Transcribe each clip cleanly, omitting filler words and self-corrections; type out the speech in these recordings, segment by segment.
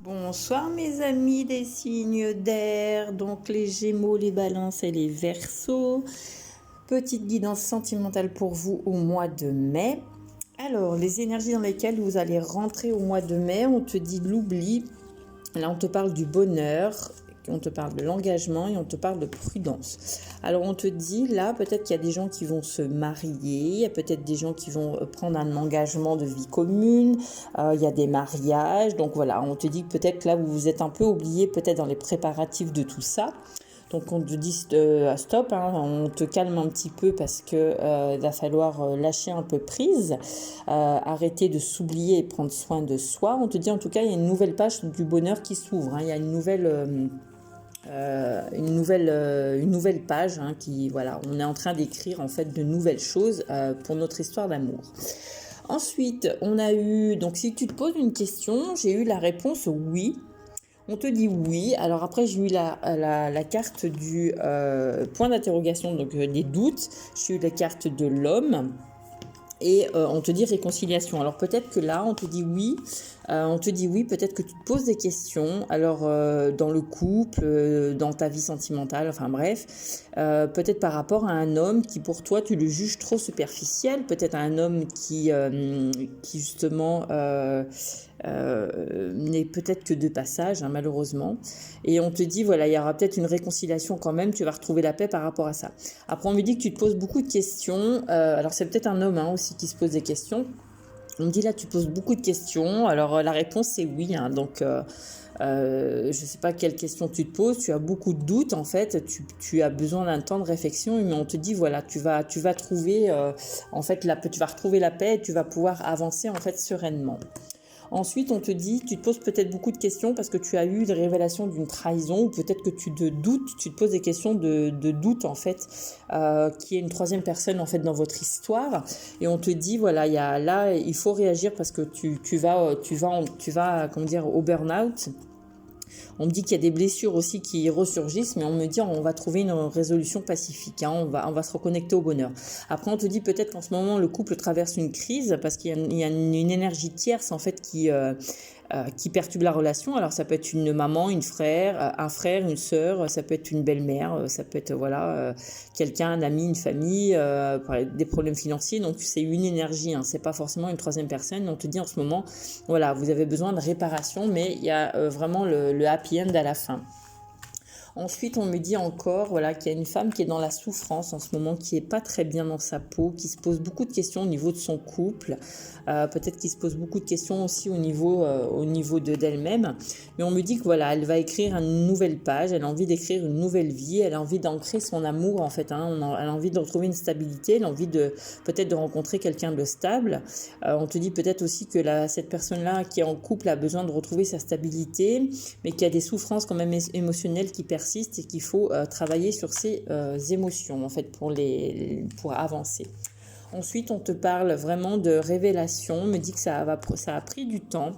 Bonsoir mes amis des signes d'air, donc les Gémeaux, les Balances et les Verseaux. Petite guidance sentimentale pour vous au mois de mai. Alors, les énergies dans lesquelles vous allez rentrer au mois de mai, on te dit l'oubli. Là, on te parle du bonheur, on te parle de l'engagement et on te parle de prudence. Alors, on te dit, là, peut-être qu'il y a des gens qui vont se marier, il y a peut-être des gens qui vont prendre un engagement de vie commune, il y a des mariages. Donc, voilà, on te dit que peut-être là, vous vous êtes un peu oublié, peut-être dans les préparatifs de tout ça. Donc on te dit stop, hein, on te calme un petit peu parce que il va falloir lâcher un peu prise, arrêter de s'oublier et prendre soin de soi. On te dit en tout cas il y a une nouvelle page du bonheur qui s'ouvre, hein, il y a une nouvelle page, hein, qui voilà, on est en train d'écrire en fait de nouvelles choses pour notre histoire d'amour. Ensuite, on a eu, donc si tu te poses une question, j'ai eu la réponse oui. On te dit oui. Alors après, j'ai eu la carte du point d'interrogation, donc des doutes. J'ai eu la carte de l'homme. Et on te dit réconciliation. Alors peut-être que là, on te dit oui. Peut-être que tu te poses des questions. Alors dans le couple, dans ta vie sentimentale, enfin bref. Peut-être par rapport à un homme qui pour toi, tu le juges trop superficiel. Peut-être un homme qui justement n'est peut-être que de passage, hein, malheureusement. Et on te dit, voilà, il y aura peut-être une réconciliation quand même. Tu vas retrouver la paix par rapport à ça. Après, on me dit que tu te poses beaucoup de questions. Alors c'est peut-être un homme, hein, aussi qui se pose des questions. On me dit là, tu poses beaucoup de questions. Alors la réponse c'est oui, hein, donc je ne sais pas quelle question tu te poses. Tu as beaucoup de doutes en fait. Tu as besoin d'un temps de réflexion, mais on te dit voilà, tu vas trouver en fait tu vas retrouver la paix et tu vas pouvoir avancer en fait sereinement. Ensuite, on te dit, tu te poses peut-être beaucoup de questions parce que tu as eu des révélations d'une trahison ou peut-être que tu te doutes, tu te poses des questions de doute en fait, qui est une troisième personne en fait dans votre histoire. Et on te dit, voilà, il faut réagir parce que tu vas, comment dire, au burn-out. On me dit qu'il y a des blessures aussi qui ressurgissent, mais on me dit on va trouver une résolution pacifique, hein, on va se reconnecter au bonheur. Après, on te dit peut-être qu'en ce moment, le couple traverse une crise parce qu'il y a une énergie tierce en fait qui perturbe la relation. Alors ça peut être une maman, un frère, une sœur, ça peut être une belle-mère, ça peut être quelqu'un, un ami, une famille, des problèmes financiers. Donc c'est une énergie, hein, c'est pas forcément une troisième personne. On te dit en ce moment, voilà, vous avez besoin de réparation, mais il y a vraiment le happy end à la fin. Ensuite, on me dit encore voilà, qu'il y a une femme qui est dans la souffrance en ce moment, qui n'est pas très bien dans sa peau, qui se pose beaucoup de questions au niveau de son couple, peut-être qu'il se pose beaucoup de questions aussi au niveau d'elle-même. Mais on me dit que voilà, elle va écrire une nouvelle page, elle a envie d'écrire une nouvelle vie, elle a envie d'ancrer son amour en fait, hein, elle a envie de retrouver une stabilité, elle a envie peut-être de rencontrer quelqu'un de stable. On te dit peut-être aussi que cette personne-là qui est en couple a besoin de retrouver sa stabilité, mais qu'il y a des souffrances quand même émotionnelles qui persistent et qu'il faut travailler sur ses émotions en fait pour avancer. Ensuite, on te parle vraiment de révélation. On me dit que ça a pris du temps.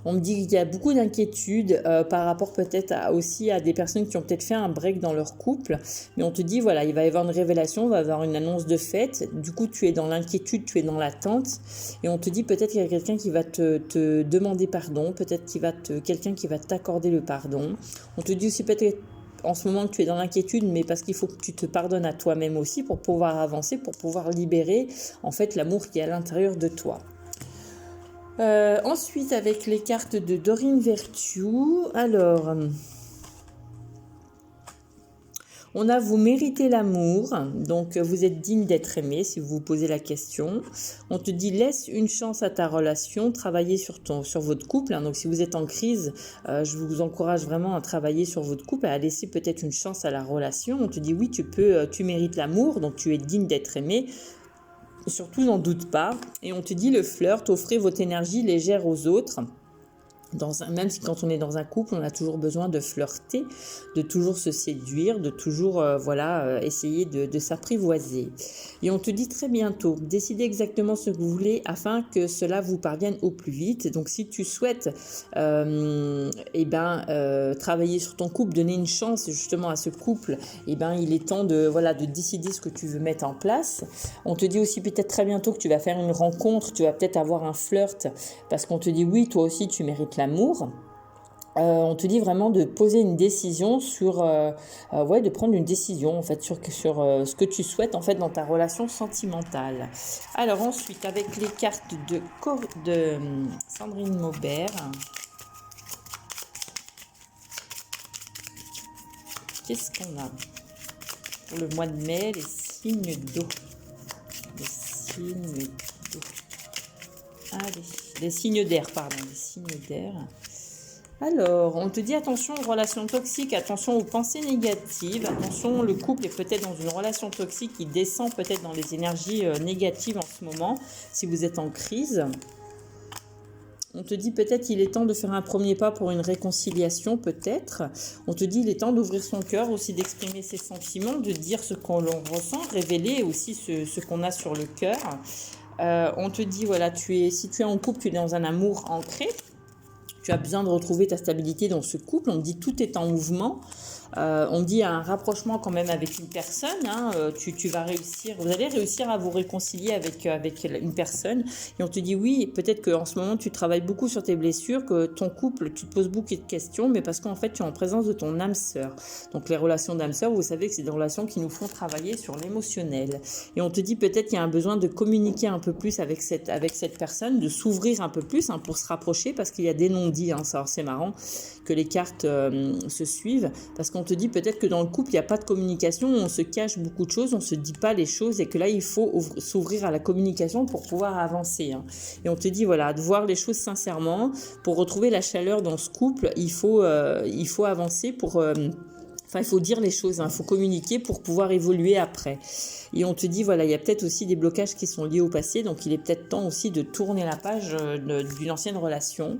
On me dit qu'il y a beaucoup d'inquiétudes par rapport peut-être aussi à des personnes qui ont peut-être fait un break dans leur couple. Mais on te dit, voilà, il va y avoir une révélation, il va y avoir une annonce de fête. Du coup, tu es dans l'inquiétude, tu es dans l'attente. Et on te dit peut-être qu'il y a quelqu'un qui va te demander pardon, peut-être quelqu'un qui va t'accorder le pardon. On te dit aussi peut-être en ce moment que tu es dans l'inquiétude, mais parce qu'il faut que tu te pardonnes à toi-même aussi pour pouvoir avancer, pour pouvoir libérer en fait l'amour qui est à l'intérieur de toi. Ensuite, avec les cartes de Doreen Virtue, alors, on a vous méritez l'amour, donc vous êtes digne d'être aimé si vous vous posez la question. On te dit laisse une chance à ta relation, travaillez sur votre couple, hein. Donc si vous êtes en crise, je vous encourage vraiment à travailler sur votre couple, à laisser peut-être une chance à la relation. On te dit oui, tu mérites l'amour, donc tu es digne d'être aimé. Surtout, n'en doute pas. Et on te dit le flirt, offrez votre énergie légère aux autres. Même si quand on est dans un couple, on a toujours besoin de flirter, de toujours se séduire, de toujours essayer de s'apprivoiser. Et on te dit très bientôt, décidez exactement ce que vous voulez afin que cela vous parvienne au plus vite. Donc si tu souhaites travailler sur ton couple, donner une chance justement à ce couple, il est temps de décider ce que tu veux mettre en place. On te dit aussi peut-être très bientôt que tu vas faire une rencontre, tu vas peut-être avoir un flirt parce qu'on te dit oui, toi aussi tu mérites donc l'amour. On te dit vraiment de poser une décision sur, de prendre une décision en fait sur ce que tu souhaites en fait dans ta relation sentimentale. Alors ensuite avec les cartes de Sandrine Maubert, qu'est-ce qu'on a pour le mois de mai? Les signes d'eau. Les signes d'eau. Allez, les signes d'air, pardon, les signes d'air. Alors, on te dit attention aux relations toxiques, attention aux pensées négatives, attention, le couple est peut-être dans une relation toxique qui descend peut-être dans les énergies négatives en ce moment, si vous êtes en crise. On te dit peut-être qu'il est temps de faire un premier pas pour une réconciliation, peut-être. On te dit il est temps d'ouvrir son cœur, aussi d'exprimer ses sentiments, de dire ce qu'on ressent, révéler aussi ce qu'on a sur le cœur. On te dit, voilà, si tu es en couple, tu es dans un amour ancré. Tu as besoin de retrouver ta stabilité dans ce couple. On te dit tout est en mouvement. On dit un rapprochement quand même avec une personne. Tu vas réussir, vous allez réussir à vous réconcilier avec une personne. Et on te dit oui, peut-être qu'en ce moment tu travailles beaucoup sur tes blessures, que ton couple, tu te poses beaucoup de questions, mais parce qu'en fait tu es en présence de ton âme sœur. Donc les relations d'âme sœur, vous savez que c'est des relations qui nous font travailler sur l'émotionnel. Et on te dit peut-être qu'il y a un besoin de communiquer un peu plus avec cette personne, de s'ouvrir un peu plus pour se rapprocher, parce qu'il y a des non-dits. C'est marrant que les cartes se suivent, parce qu'on te dit peut-être que dans le couple, il n'y a pas de communication, on se cache beaucoup de choses, on ne se dit pas les choses, et que là, il faut s'ouvrir à la communication pour pouvoir avancer. Et on te dit, voilà, de voir les choses sincèrement, pour retrouver la chaleur dans ce couple, il faut avancer pour... il faut dire les choses, il faut communiquer pour pouvoir évoluer après. Et on te dit, voilà, il y a peut-être aussi des blocages qui sont liés au passé, donc il est peut-être temps aussi de tourner la page d'une ancienne relation.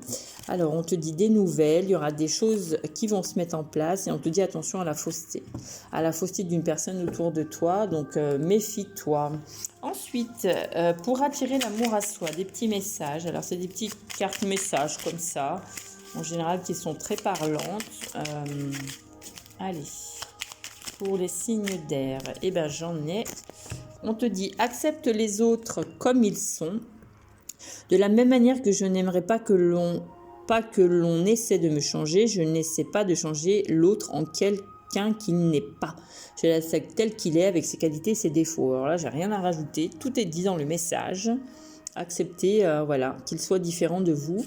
Alors, on te dit des nouvelles, il y aura des choses qui vont se mettre en place, et on te dit attention à la fausseté d'une personne autour de toi, donc méfie-toi. Ensuite, pour attirer l'amour à soi, des petits messages. Alors, c'est des petites cartes messages comme ça, en général qui sont très parlantes. Allez, pour les signes d'air, j'en ai. On te dit, accepte les autres comme ils sont. De la même manière que je n'aimerais pas que l'on essaie de me changer, je n'essaie pas de changer l'autre en quelqu'un qu'il n'est pas. Je l'accepte tel qu'il est, avec ses qualités et ses défauts. Alors là, j'ai rien à rajouter. Tout est dit dans le message. Acceptez, qu'il soit différent de vous.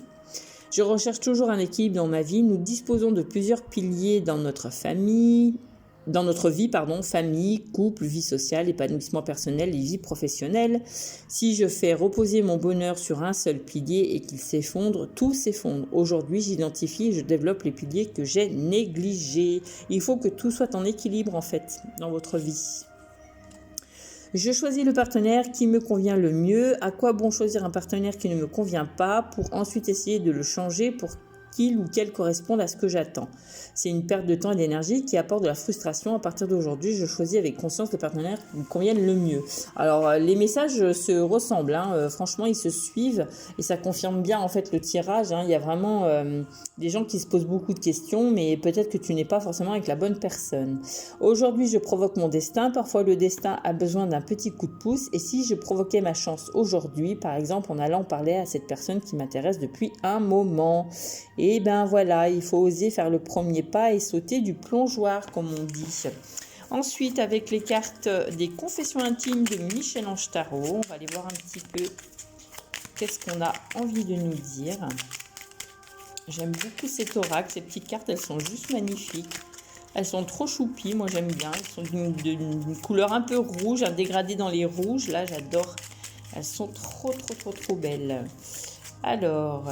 Je recherche toujours un équilibre dans ma vie. Nous disposons de plusieurs piliers dans notre vie, famille, couple, vie sociale, épanouissement personnel et vie professionnelle. Si je fais reposer mon bonheur sur un seul pilier et qu'il s'effondre, tout s'effondre. Aujourd'hui, j'identifie et je développe les piliers que j'ai négligés. Il faut que tout soit en équilibre en fait dans votre vie. Je choisis le partenaire qui me convient le mieux. À quoi bon choisir un partenaire qui ne me convient pas pour ensuite essayer de le changer pour qu'il ou qu'elle corresponde à ce que j'attends. C'est une perte de temps et d'énergie qui apporte de la frustration. À partir d'aujourd'hui, je choisis avec conscience les partenaires qui me conviennent le mieux. Alors, les messages se ressemblent. Franchement, ils se suivent et ça confirme bien en fait le tirage. Il y a vraiment des gens qui se posent beaucoup de questions, mais peut-être que tu n'es pas forcément avec la bonne personne. Aujourd'hui, je provoque mon destin. Parfois, le destin a besoin d'un petit coup de pouce. Et si je provoquais ma chance aujourd'hui, par exemple, en allant parler à cette personne qui m'intéresse depuis un moment. Et il faut oser faire le premier pas et sauter du plongeoir, comme on dit. Ensuite, avec les cartes des confessions intimes de Michel-Ange Tarot, on va aller voir un petit peu qu'est-ce qu'on a envie de nous dire. J'aime beaucoup cet oracle, ces petites cartes, elles sont juste magnifiques. Elles sont trop choupies, moi j'aime bien. Elles sont d'une couleur un peu rouge, un dégradé dans les rouges, là j'adore. Elles sont trop belles. Alors...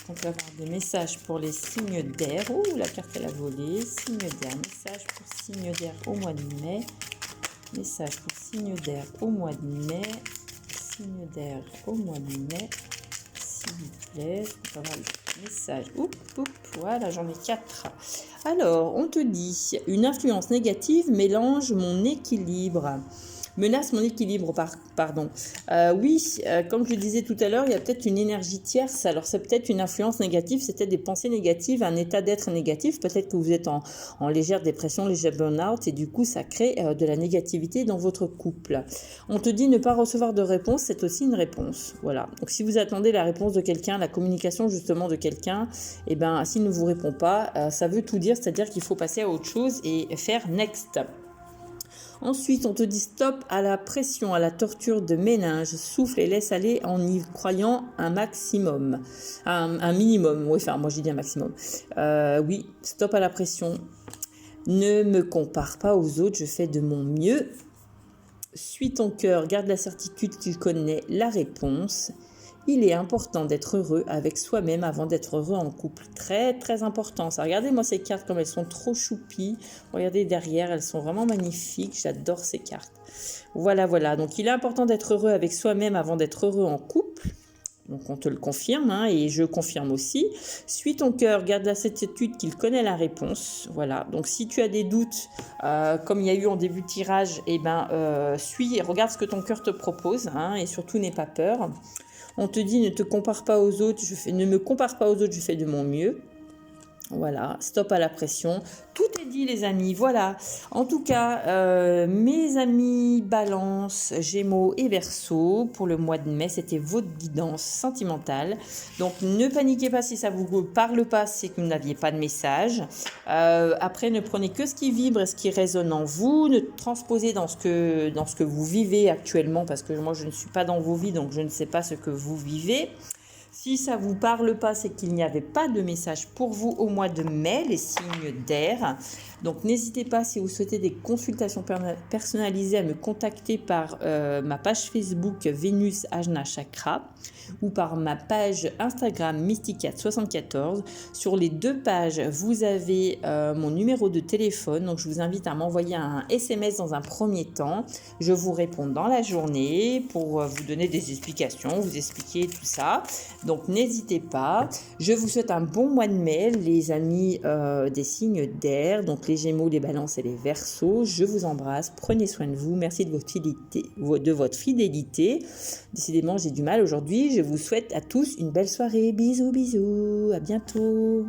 on peut avoir des messages pour les signes d'air. La carte elle a volé. Signe d'air. Message pour signe d'air au mois de mai. Message pour signe d'air au mois de mai. Signe d'air au mois de mai. S'il vous plaît. On peut avoir les messages. Voilà, j'en ai 4. Alors, on te dit, une influence négative mélange mon équilibre. Menace mon équilibre, pardon. Oui, comme je le disais tout à l'heure, il y a peut-être une énergie tierce. Alors, c'est peut-être une influence négative, c'est peut-être des pensées négatives, un état d'être négatif. Peut-être que vous êtes en légère dépression, léger burn-out, et du coup, ça crée de la négativité dans votre couple. On te dit ne pas recevoir de réponse, c'est aussi une réponse. Voilà. Donc, si vous attendez la réponse de quelqu'un, la communication justement de quelqu'un, eh ben, s'il ne vous répond pas, ça veut tout dire, c'est-à-dire qu'il faut passer à autre chose et faire next. Ensuite, on te dit stop à la pression, à la torture de ménage. Souffle et laisse aller en y croyant un maximum. Un minimum, oui, enfin, moi j'ai dit un maximum. Oui, stop à la pression. Ne me compare pas aux autres, je fais de mon mieux. Suis ton cœur, garde la certitude qu'il connaît la réponse. Il est important d'être heureux avec soi-même avant d'être heureux en couple. Très, très important. Ça, regardez-moi ces cartes comme elles sont trop choupies. Regardez derrière, elles sont vraiment magnifiques. J'adore ces cartes. Voilà, voilà. Donc, il est important d'être heureux avec soi-même avant d'être heureux en couple. Donc, on te le confirme, hein, et je confirme aussi. Suis ton cœur, garde la certitude qu'il connaît la réponse. Voilà. Donc, si tu as des doutes, comme il y a eu en début de tirage, eh ben, suis et regarde ce que ton cœur te propose, hein, et surtout, n'aie pas peur. On te dit ne te compare pas aux autres, ne me compare pas aux autres, je fais de mon mieux. Voilà, stop à la pression. Tout est dit les amis, voilà. En tout cas, mes amis Balance, Gémeaux et Verseau, pour le mois de mai, c'était votre guidance sentimentale. Donc ne paniquez pas si ça vous parle pas, c'est que vous n'aviez pas de message. Après, ne prenez que ce qui vibre et ce qui résonne en vous. Ne transposez dans ce que vous vivez actuellement, parce que moi je ne suis pas dans vos vies, donc je ne sais pas ce que vous vivez. Si ça ne vous parle pas, c'est qu'il n'y avait pas de message pour vous au mois de mai, les signes d'air. Donc n'hésitez pas, si vous souhaitez des consultations personnalisées, à me contacter par ma page Facebook Vénus Ajna Chakra ou par ma page Instagram Mysticat74. Sur les deux pages, vous avez mon numéro de téléphone. Donc je vous invite à m'envoyer un SMS dans un premier temps. Je vous réponds dans la journée pour vous donner des explications, vous expliquer tout ça. Donc n'hésitez pas. Je vous souhaite un bon mois de mai, les amis des signes d'air, donc les Gémeaux, les Balances et les Verseaux. Je vous embrasse, prenez soin de vous, merci de votre fidélité. Décidément, j'ai du mal aujourd'hui. Je vous souhaite à tous une belle soirée. Bisous, bisous, à bientôt.